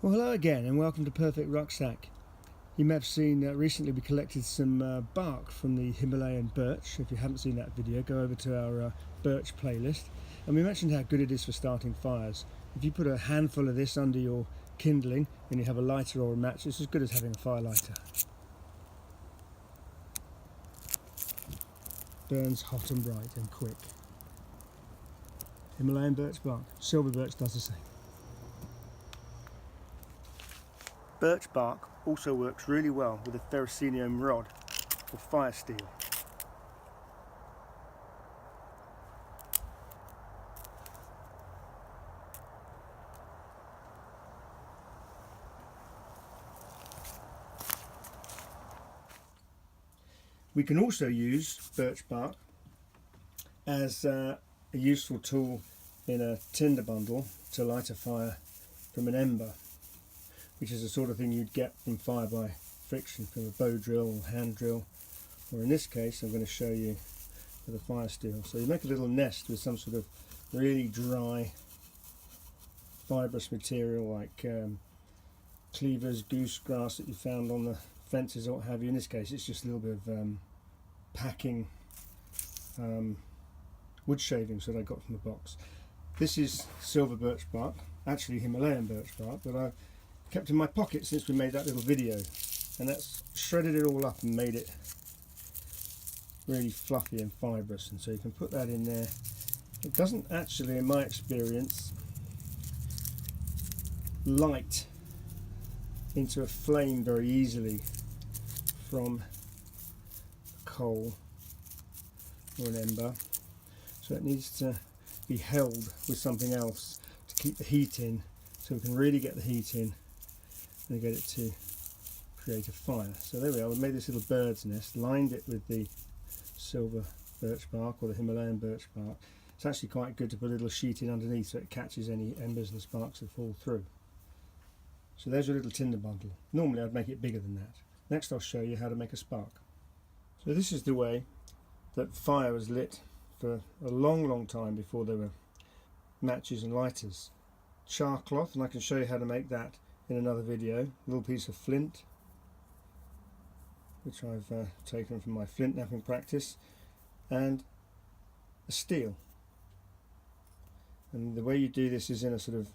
Well, hello again and welcome to Perfect Rucksack. You may have seen recently we collected some bark from the Himalayan birch. If you haven't seen that video, go over to our birch playlist. And we mentioned how good it is for starting fires. If you put a handful of this under your kindling and you have a lighter or a match, it's as good as having a fire lighter. Burns hot and bright and quick. Himalayan birch bark. Silver birch does the same. Birch bark also works really well with a ferrocenium rod or fire steel. We can also use birch bark as a useful tool in a tinder bundle to light a fire from an ember, which is the sort of thing you'd get from fire by friction from a bow drill or hand drill, or in this case I'm going to show you with a fire steel. So you make a little nest with some sort of really dry fibrous material like cleavers, goose grass that you found on the fences or what have you. In this case it's just a little bit of packing wood shavings that I got from the box. This is silver birch bark, actually Himalayan birch bark, that I've kept in my pocket since we made that little video, and that's shredded it all up and made it really fluffy and fibrous, and so you can put that in there. It doesn't actually, in my experience, light into a flame very easily from coal or an ember, so it needs to be held with something else to keep the heat in, so we can really get the heat in and get it to create a fire. So there we are, we made this little bird's nest, lined it with the silver birch bark or the Himalayan birch bark. It's actually quite good to put a little sheet in underneath so it catches any embers and sparks that fall through. So there's your little tinder bundle. Normally I'd make it bigger than that. Next I'll show you how to make a spark. So this is the way that fire was lit for a long time before there were matches and lighters. Char cloth, and I can show you how to make that in another video. A little piece of flint, which I've taken from my flint knapping practice, and a steel. And the way you do this is in a sort of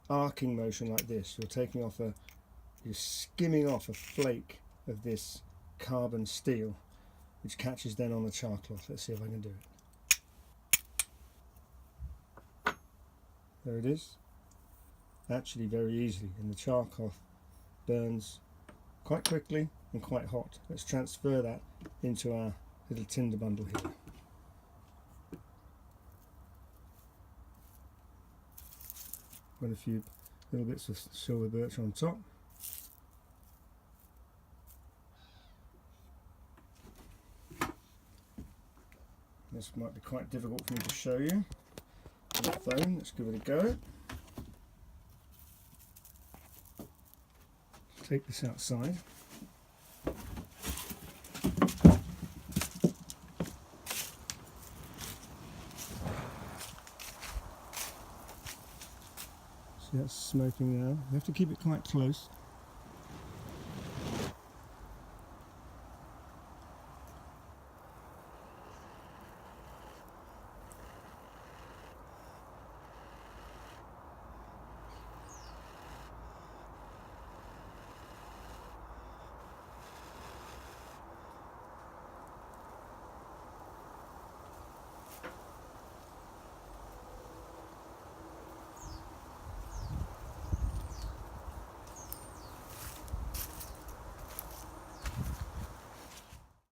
arcing motion like this. You're skimming off a flake of this carbon steel, which catches then on the char cloth. Let's see if I can do it. There it is. Actually very easily, and the char cloth burns quite quickly and quite hot. Let's transfer that into our little tinder bundle here. Got a few little bits of silver birch on top. This might be quite difficult for me to show you on the phone. Let's give it a go. Take this outside. See, that's smoking now. You have to keep it quite close